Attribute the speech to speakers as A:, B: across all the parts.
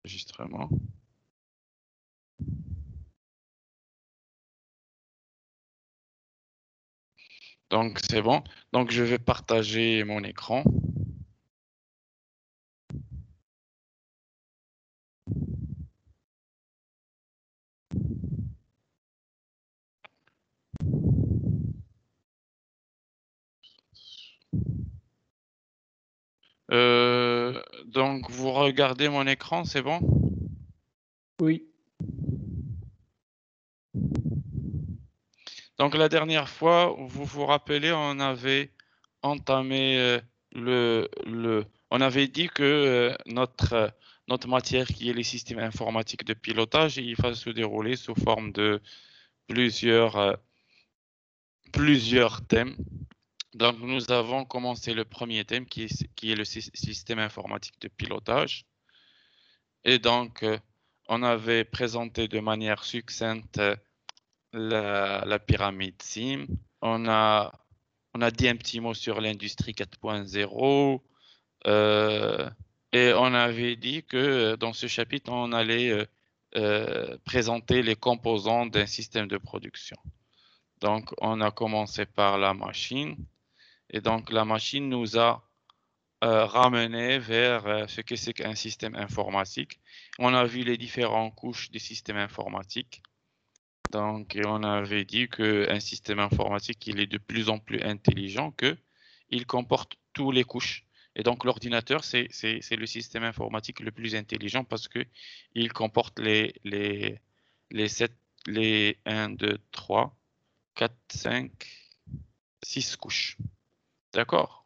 A: Enregistrement. Donc, c'est bon. Donc, je vais partager mon écran. Donc, vous regardez mon écran, c'est bon?
B: Oui.
A: Donc, la dernière fois, vous vous rappelez, on avait entamé on avait dit que notre matière qui est les systèmes informatiques de pilotage, il va se dérouler sous forme de plusieurs thèmes. Donc, nous avons commencé le premier thème qui est le système informatique de pilotage. Et donc, on avait présenté de manière succincte la pyramide SIM. On a dit un petit mot sur l'industrie 4.0. Et on avait dit que dans ce chapitre, on allait présenter les composants d'un système de production. Donc, on a commencé par la machine. Et donc, la machine nous a ramené vers ce que c'est qu'un système informatique. On a vu les différentes couches du système informatique. Donc, on avait dit qu'un système informatique, il est de plus en plus intelligent qu'il comporte toutes les couches. Et donc, l'ordinateur, c'est le système informatique le plus intelligent parce qu'il comporte les 1, 2, 3, 4, 5, 6 couches. D'accord?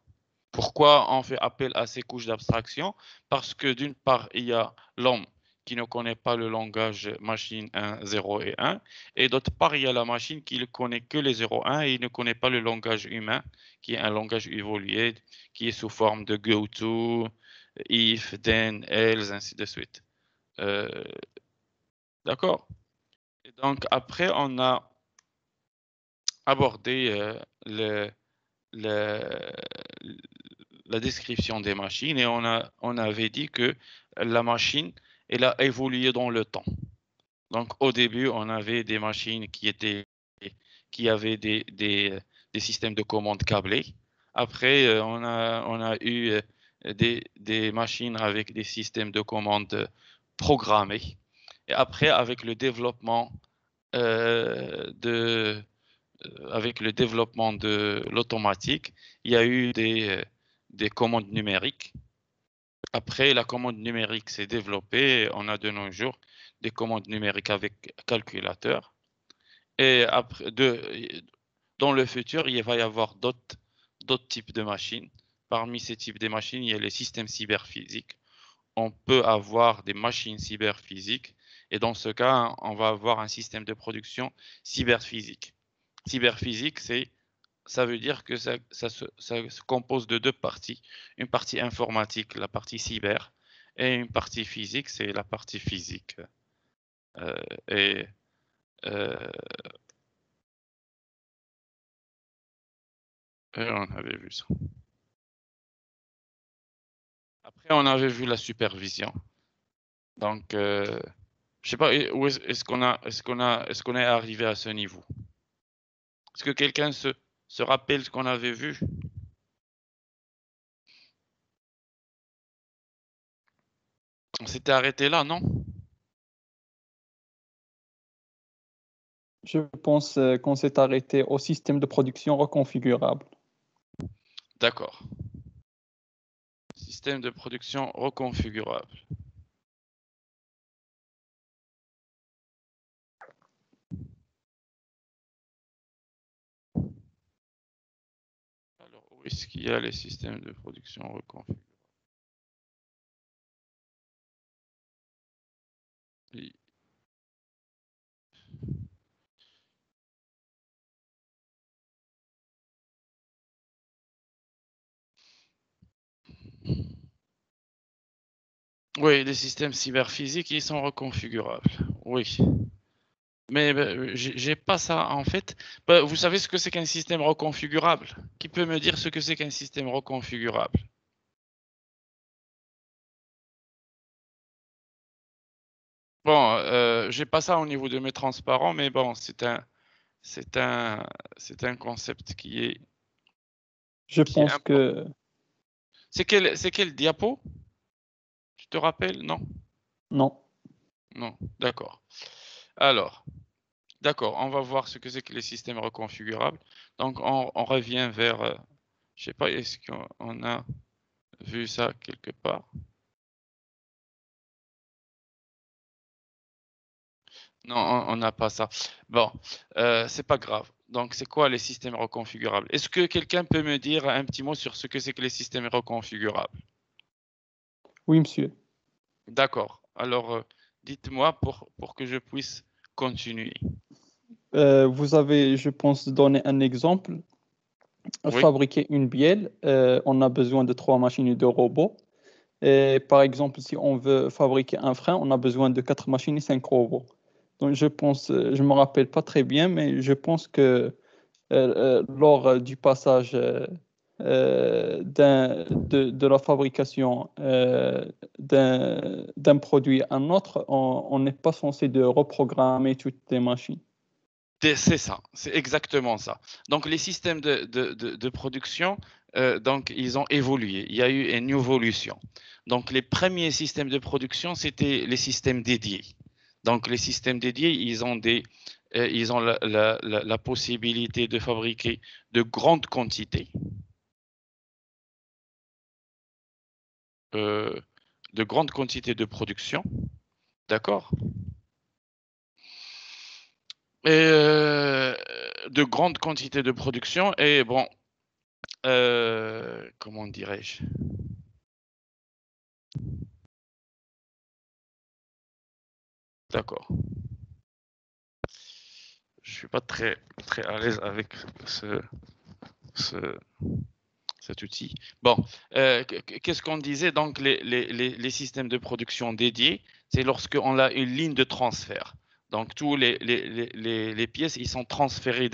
A: Pourquoi on fait appel à ces couches d'abstraction? Parce que d'une part, il y a l'homme qui ne connaît pas le langage machine 1, 0 et 1, et d'autre part, il y a la machine qui ne connaît que les 0, 1 et il ne connaît pas le langage humain, qui est un langage évolué, qui est sous forme de goto, if, then, else, ainsi de suite. D'accord? Et donc, après, on a abordé la description des machines et on avait dit que la machine, elle a évolué dans le temps. Donc, au début, on avait des machines qui avaient des systèmes de commande câblés. Après, on a eu des machines avec des systèmes de commande programmés. Et après, avec le développement de l'automatique, il y a eu des commandes numériques. Après, la commande numérique s'est développée. On a de nos jours des commandes numériques avec calculateur. Et après, dans le futur, il va y avoir d'autres types de machines. Parmi ces types de machines, il y a les systèmes cyberphysiques. On peut avoir des machines cyberphysiques. Et dans ce cas, on va avoir un système de production cyberphysique. Cyberphysique, ça veut dire que ça se compose de deux parties. Une partie informatique, la partie cyber, et une partie physique, c'est la partie physique. Et on avait vu ça. Après, on avait vu la supervision. Donc, je sais pas où est-ce qu'on est arrivé à ce niveau. Est-ce que quelqu'un se rappelle ce qu'on avait vu? On s'était arrêté là, non?
B: Je pense qu'on s'est arrêté au système de production reconfigurable.
A: D'accord. Système de production reconfigurable. Alors, où est-ce qu'il y a les systèmes de production reconfigurables? Oui, les systèmes cyberphysiques, ils sont reconfigurables. Oui. Mais j'ai pas ça en fait. Vous savez ce que c'est qu'un système reconfigurable? Qui peut me dire ce que c'est qu'un système reconfigurable? Bon, j'ai pas ça au niveau de mes transparents, mais bon, c'est un concept
B: Je
A: qui est
B: pense
A: important.
B: que
A: C'est quel diapo? Tu te rappelles? Non?
B: non.
A: Non, d'accord. Alors, d'accord, on va voir ce que c'est que les systèmes reconfigurables. Donc, on revient vers, je sais pas, est-ce qu'on a vu ça quelque part? Non, on n'a pas ça. Bon, c'est pas grave. Donc, c'est quoi les systèmes reconfigurables? Est-ce que quelqu'un peut me dire un petit mot sur ce que c'est que les systèmes reconfigurables?
B: Oui, monsieur.
A: D'accord. Alors, dites-moi pour que je puisse continuer.
B: Vous avez, je pense, donné un exemple.
A: Oui,
B: Fabriquer une bielle, on a besoin de 3 machines et 2 robots. Et par exemple, si on veut fabriquer un frein, on a besoin de 4 machines et 5 robots. Donc, je pense, je me rappelle pas très bien, mais je pense que lors du passage de la fabrication d'un produit à un autre, on n'est pas censé de reprogrammer toutes les machines.
A: c'est ça, c'est exactement ça. Donc, les systèmes de production, donc, ils ont évolué. Il y a eu une évolution. Donc, les premiers systèmes de production, c'était les systèmes dédiés. Donc, les systèmes dédiés, ils ont la possibilité de fabriquer de grandes quantités, euh, de production, d'accord? Et de grandes quantités de production. Et bon, comment dirais-je? D'accord. Je suis pas très à l'aise avec ce- cet outil. Bon, qu'est-ce qu'on disait? Donc, les systèmes de production dédiés, c'est lorsqu'on a une ligne de transfert. Donc, tous les pièces, ils sont transférées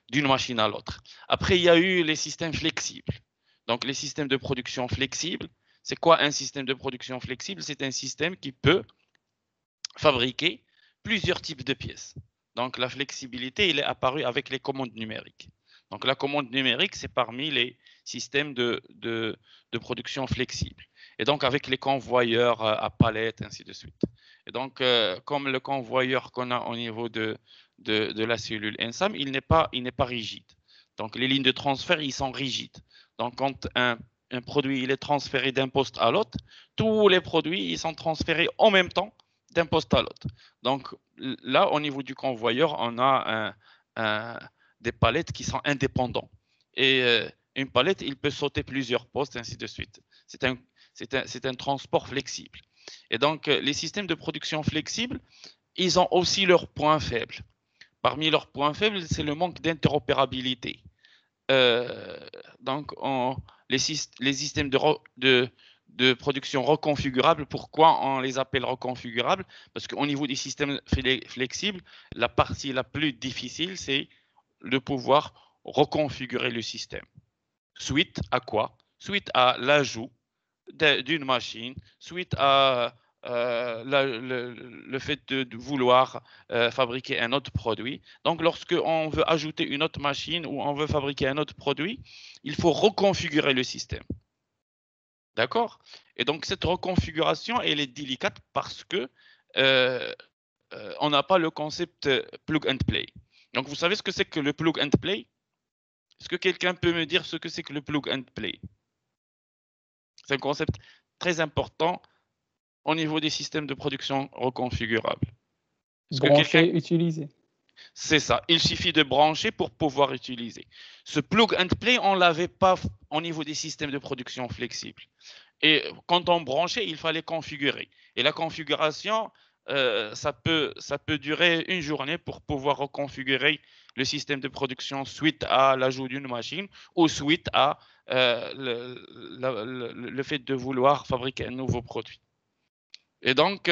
A: d'une machine à l'autre. Après, il y a eu les systèmes flexibles. Donc, les systèmes de production flexibles, c'est quoi un système de production flexible? C'est un système qui peut fabriquer plusieurs types de pièces. Donc, la flexibilité, il est apparu avec les commandes numériques. Donc, la commande numérique, c'est parmi les systèmes de production flexible. Et donc, avec les convoyeurs à palette, ainsi de suite. Et donc, comme le convoyeur qu'on a au niveau de la cellule ENSAM, il n'est pas rigide. Donc, les lignes de transfert, ils sont rigides. Donc, quand un produit il est transféré d'un poste à l'autre, tous les produits ils sont transférés en même temps d'un poste à l'autre. Donc là, au niveau du convoyeur, on a des palettes qui sont indépendants. Et une palette, il peut sauter plusieurs postes, ainsi de suite. C'est un transport flexible. Et donc, les systèmes de production flexibles, ils ont aussi leurs points faibles. Parmi leurs points faibles, c'est le manque d'interopérabilité. Euh, donc, les systèmes de production reconfigurables, pourquoi on les appelle reconfigurables? Parce qu'au niveau des systèmes flexibles, la partie la plus difficile, c'est de pouvoir reconfigurer le système. Suite à quoi? Suite à l'ajout d'une machine, suite à le fait de vouloir fabriquer un autre produit. Donc, lorsque on veut ajouter une autre machine ou on veut fabriquer un autre produit, il faut reconfigurer le système. D'accord? Et donc, cette reconfiguration, elle est délicate parce que euh, on n'a pas le concept plug and play. Donc, vous savez ce que c'est que le plug and play? Est-ce que quelqu'un peut me dire ce que c'est que le plug and play? C'est un concept très important au niveau des systèmes de production reconfigurables. Est-ce que quelqu'un...
B: Brancher, utiliser.
A: C'est ça, il suffit de brancher pour pouvoir utiliser. Ce plug and play, on ne l'avait pas au niveau des systèmes de production flexibles. Et quand on branchait, il fallait configurer. Et la configuration, ça peut durer une journée pour pouvoir reconfigurer le système de production suite à l'ajout d'une machine ou suite à le fait de vouloir fabriquer un nouveau produit. Et donc,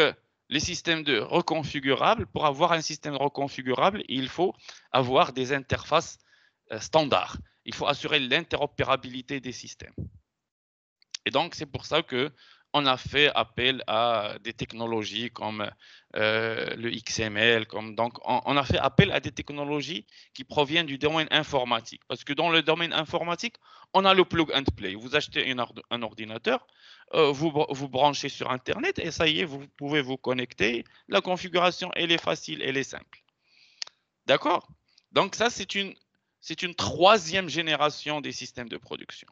A: les systèmes de reconfigurables, pour avoir un système reconfigurable, il faut avoir des interfaces standards. Il faut assurer l'interopérabilité des systèmes. Et donc, c'est pour ça que on a fait appel à des technologies comme le XML. Donc, on a fait appel à des technologies qui proviennent du domaine informatique. Parce que dans le domaine informatique, on a le plug and play. Vous achetez un ordinateur, vous branchez sur Internet et ça y est, vous pouvez vous connecter. La configuration, elle est facile, elle est simple. D'accord? Donc, ça, c'est une troisième génération des systèmes de production.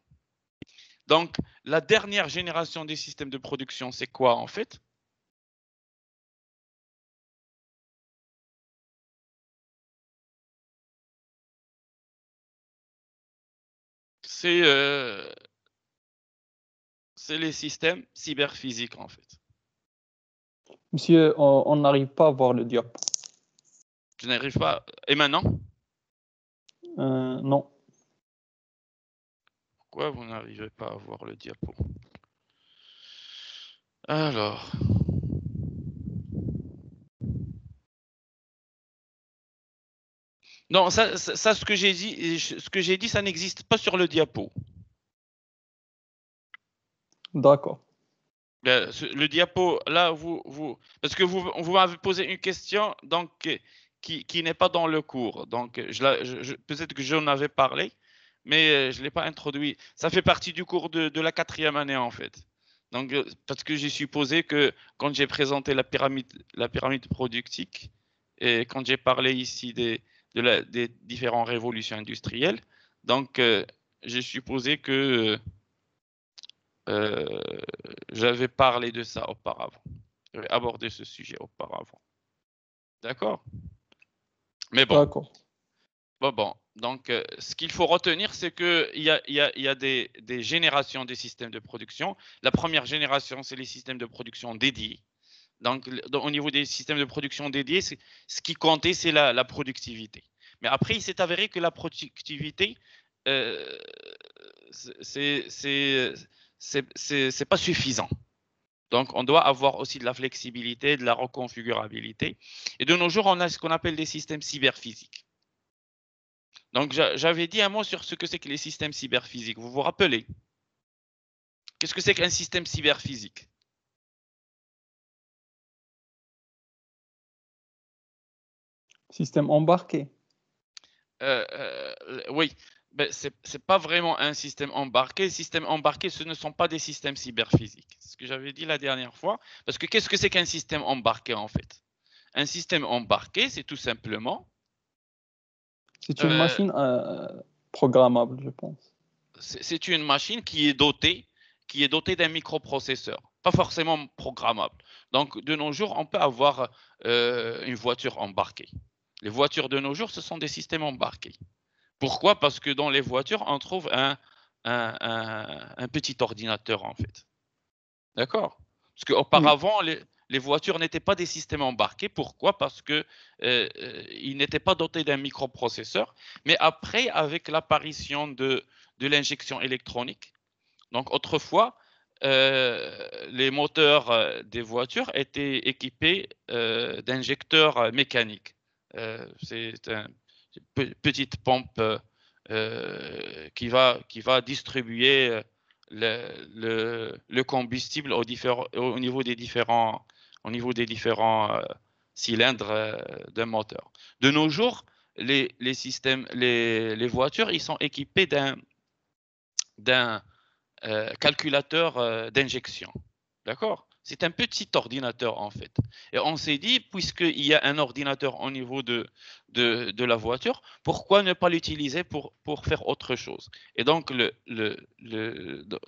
A: Donc, la dernière génération des systèmes de production, c'est quoi en fait? C'est les systèmes cyberphysiques en fait.
B: Monsieur, on n'arrive pas à voir le diapo.
A: Je n'arrive pas. Et maintenant?
B: Non.
A: Pourquoi vous n'arrivez pas à voir le diapo? Alors. Non, ça, ce que j'ai dit, ça n'existe pas sur le diapo.
B: D'accord.
A: Le diapo, là, parce que vous m'avez posé une question donc, qui n'est pas dans le cours. Donc, peut-être que j'en avais parlé, mais je ne l'ai pas introduit. Ça fait partie du cours de la 4e année, en fait. Donc, parce que j'ai supposé que quand j'ai présenté la pyramide productique et quand j'ai parlé ici des différentes révolutions industrielles, donc, j'ai supposé que j'avais parlé de ça auparavant. J'avais abordé ce sujet auparavant. D'accord? Mais bon.
B: D'accord.
A: Bon. Donc, ce qu'il faut retenir, c'est qu'il y a des générations des systèmes de production. La première génération, c'est les systèmes de production dédiés. Donc, au niveau des systèmes de production dédiés, ce qui comptait, c'est la productivité. Mais après, il s'est avéré que la productivité, c'est pas suffisant. Donc, on doit avoir aussi de la flexibilité, de la reconfigurabilité. Et de nos jours, on a ce qu'on appelle des systèmes cyberphysiques. Donc, j'avais dit un mot sur ce que c'est que les systèmes cyberphysiques. Vous vous rappelez? Qu'est-ce que c'est qu'un système cyberphysique?
B: Système embarqué.
A: Oui, ben, c'est pas vraiment un système embarqué. Les systèmes embarqués, ce ne sont pas des systèmes cyberphysiques. C'est ce que j'avais dit la dernière fois. Parce que qu'est-ce que c'est qu'un système embarqué en fait? Un système embarqué, c'est tout simplement.
B: C'est une machine programmable, je pense.
A: C'est une machine qui est dotée d'un microprocesseur, pas forcément programmable. Donc, de nos jours, on peut avoir une voiture embarquée. Les voitures de nos jours, ce sont des systèmes embarqués. Pourquoi? Parce que dans les voitures, on trouve un petit ordinateur, en fait. D'accord? Parce qu'auparavant, les voitures n'étaient pas des systèmes embarqués. Pourquoi? Parce qu'ils n'étaient pas dotés d'un microprocesseur. Mais après, avec l'apparition de l'injection électronique, donc autrefois, les moteurs des voitures étaient équipés d'injecteurs mécaniques. C'est une petite pompe qui va distribuer le combustible au niveau des différents cylindres d'un moteur. De nos jours, les voitures, ils sont équipés d'un calculateur d'injection. D'accord? C'est un petit ordinateur en fait. Et on s'est dit, puisqu'il y a un ordinateur au niveau de la voiture, pourquoi ne pas l'utiliser pour faire autre chose? Et donc,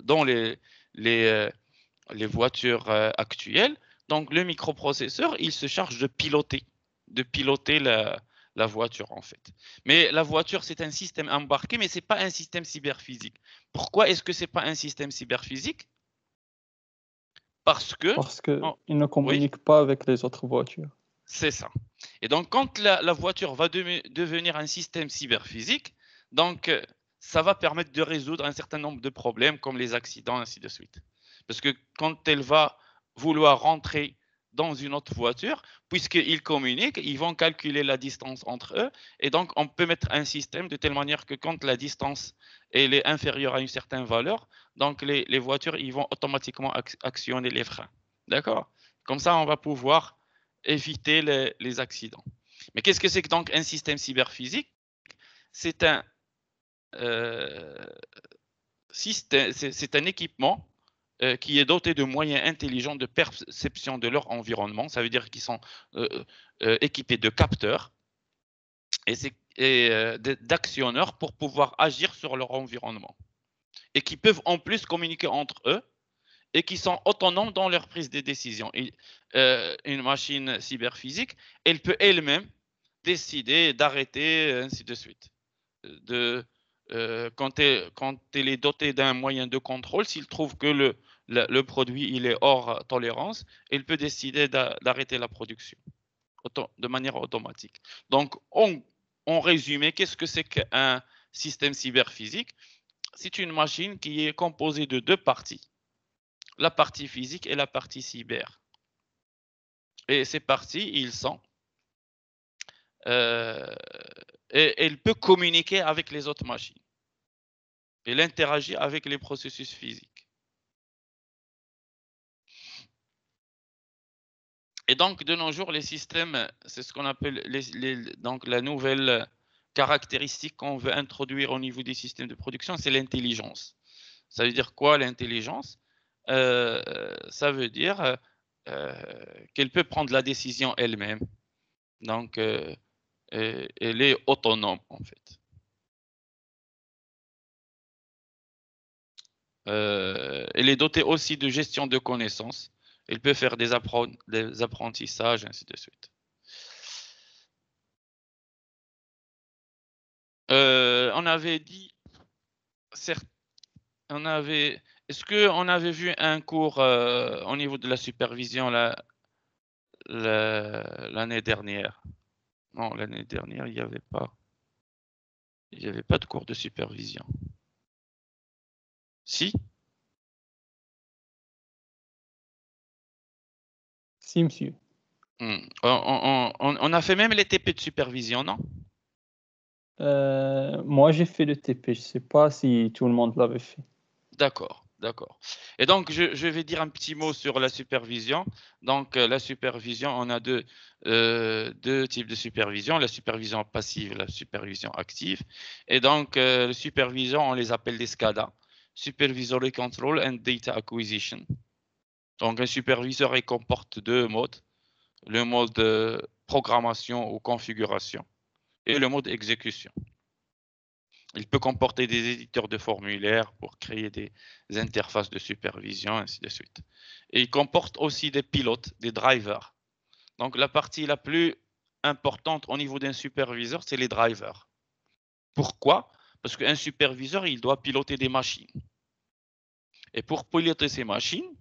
A: dans les voitures actuelles, donc le microprocesseur, il se charge de piloter la voiture en fait. Mais la voiture, c'est un système embarqué, mais ce n'est pas un système cyberphysique. Pourquoi est-ce que ce n'est pas un système cyberphysique? Parce que,
B: qu'il ne
A: oui,
B: communique pas avec les autres voitures.
A: c'est ça. Et donc, quand la voiture va devenir un système cyberphysique, donc ça va permettre de résoudre un certain nombre de problèmes comme les accidents, ainsi de suite. Parce que quand elle va vouloir rentrer dans une autre voiture, puisqu'ils communiquent, ils vont calculer la distance entre eux, et donc on peut mettre un système de telle manière que quand la distance elle est inférieure à une certaine valeur, donc les voitures ils vont automatiquement actionner les freins. D'accord? Comme ça, on va pouvoir éviter les accidents. Mais qu'est-ce que c'est que donc un système cyberphysique? C'est un équipement qui est doté de moyens intelligents de perception de leur environnement. Ça veut dire qu'ils sont équipés de capteurs et d'actionneurs pour pouvoir agir sur leur environnement. Et qui peuvent en plus communiquer entre eux et qui sont autonomes dans leur prise de décision. Une machine cyberphysique, elle peut elle-même décider d'arrêter, ainsi de suite. Quand elle est dotée d'un moyen de contrôle, s'il trouve que le produit il est hors tolérance, il peut décider d'arrêter la production de manière automatique. Donc, en résumé, qu'est-ce que c'est qu'un système cyberphysique? C'est une machine qui est composée de deux parties, la partie physique et la partie cyber. Et ces parties, ils sont... et elle peut communiquer avec les autres machines. Elle interagit avec les processus physiques. Et donc, de nos jours, les systèmes, c'est ce qu'on appelle donc la nouvelle caractéristique qu'on veut introduire au niveau des systèmes de production, c'est l'intelligence. Ça veut dire quoi l'intelligence? Ça veut dire qu'elle peut prendre la décision elle-même. Donc, elle est autonome en fait. Elle est dotée aussi de gestion de connaissances. Elle peut faire des apprentissages, ainsi de suite. On avait dit, certes, est-ce qu'on avait vu un cours au niveau de la supervision l'année dernière? Non, l'année dernière, il n'y avait pas de cours de supervision. Si?
B: Si, monsieur.
A: On a fait même les TP de supervision, non?
B: Moi, j'ai fait le TP. Je ne sais pas si tout le monde l'avait fait.
A: D'accord, d'accord. Et donc, je vais dire un petit mot sur la supervision. Donc, la supervision, on a deux types de supervision, la supervision passive et la supervision active. Et donc, la supervision, on les appelle des SCADA, Supervisory Control and Data Acquisition. Donc, un superviseur, il comporte deux modes, le mode de programmation ou configuration et le mode exécution. Il peut comporter des éditeurs de formulaires pour créer des interfaces de supervision, ainsi de suite. Et il comporte aussi des pilotes, des drivers. Donc, la partie la plus importante au niveau d'un superviseur, c'est les drivers. Pourquoi? Parce qu'un superviseur, il doit piloter des machines. Et pour piloter ces machines,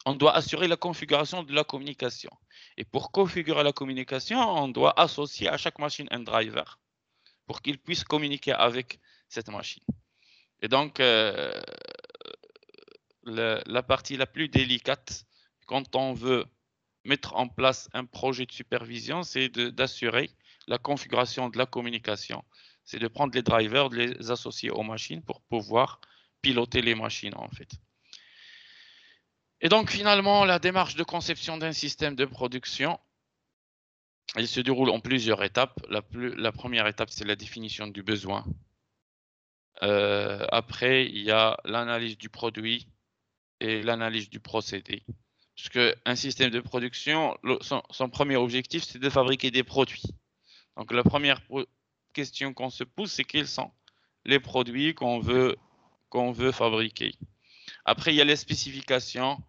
A: on doit assurer la configuration de la communication. Et pour configurer la communication, on doit associer à chaque machine un driver pour qu'il puisse communiquer avec cette machine. Et donc, la partie la plus délicate, quand on veut mettre en place un projet de supervision, c'est d'assurer la configuration de la communication. C'est de prendre les drivers, de les associer aux machines pour pouvoir piloter les machines, en fait. Et donc, finalement, la démarche de conception d'un système de production, elle se déroule en plusieurs étapes. La première étape, c'est la définition du besoin. Après, il y a l'analyse du produit et l'analyse du procédé. Parce qu'un système de production, son premier objectif, c'est de fabriquer des produits. Donc, la première question qu'on se pose, c'est quels sont les produits qu'on veut fabriquer. Après, il y a les spécifications,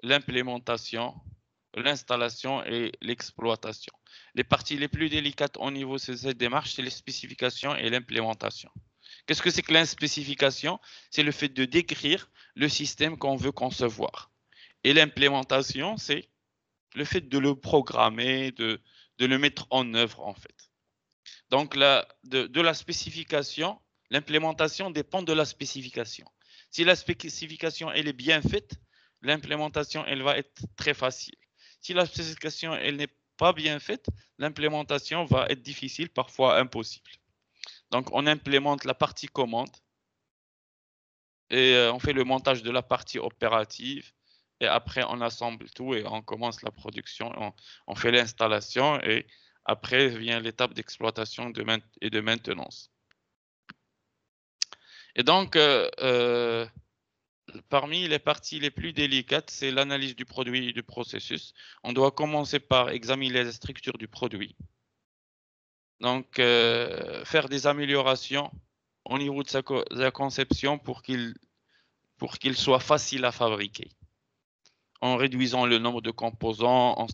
A: l'implémentation, l'installation et l'exploitation. Les parties les plus délicates au niveau de cette démarche, c'est les spécifications et l'implémentation. Qu'est-ce que c'est que la spécification? C'est le fait de décrire le système qu'on veut concevoir. Et l'implémentation, c'est le fait de le programmer, de le mettre en œuvre, en fait. Donc, de la spécification, l'implémentation dépend de la spécification. Si la spécification elle est bien faite, l'implémentation elle va être très facile. Si la spécification elle n'est pas bien faite, l'implémentation va être difficile, parfois impossible. Donc, on implémente la partie commande et on fait le montage de la partie opérative. Et après, on assemble tout et on commence la production. On fait l'installation et après vient l'étape d'exploitation et de maintenance. Et donc, parmi les parties les plus délicates, c'est l'analyse du produit et du processus. On doit commencer par examiner les structures du produit. Donc, faire des améliorations au niveau de sa conception pour qu'il soit facile à fabriquer, en réduisant le nombre de composants, en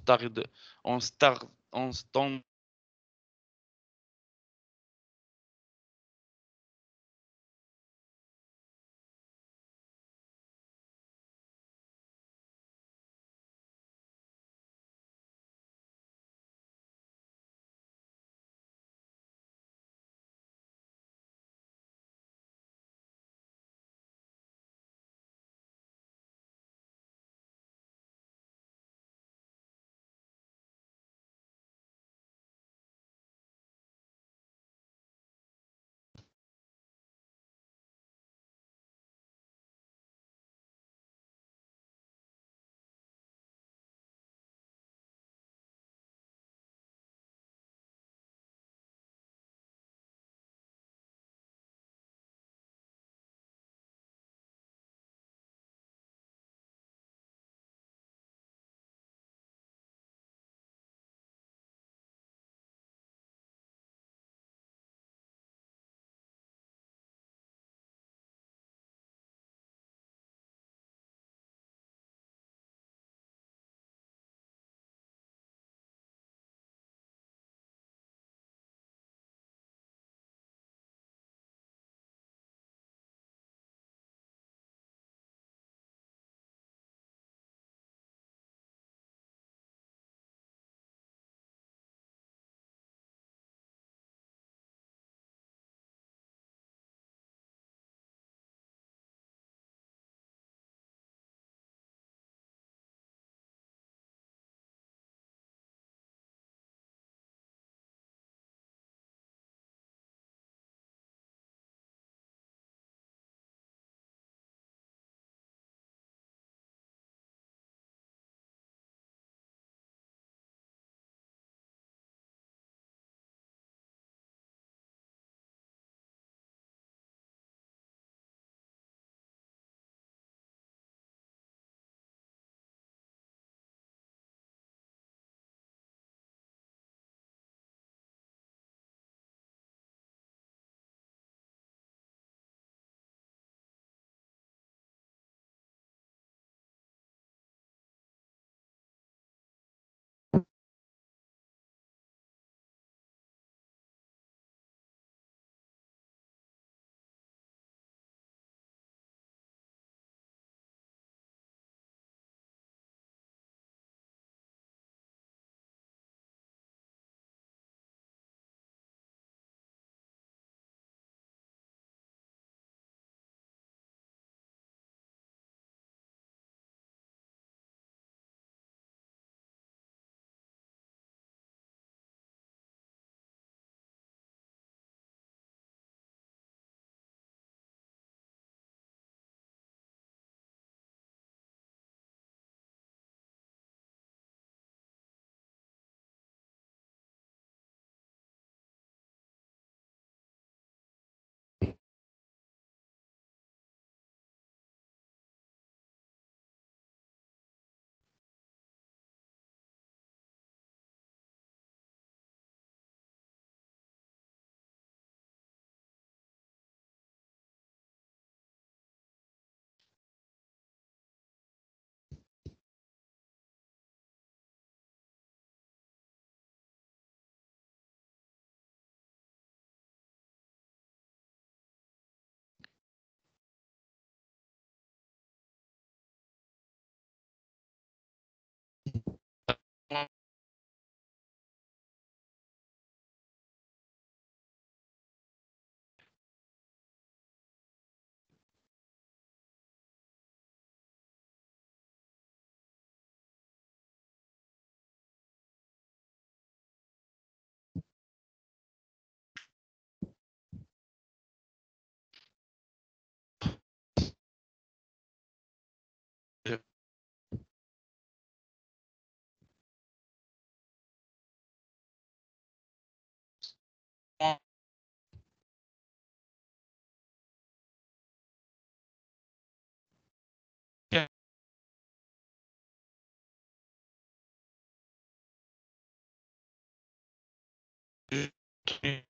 A: Mhm.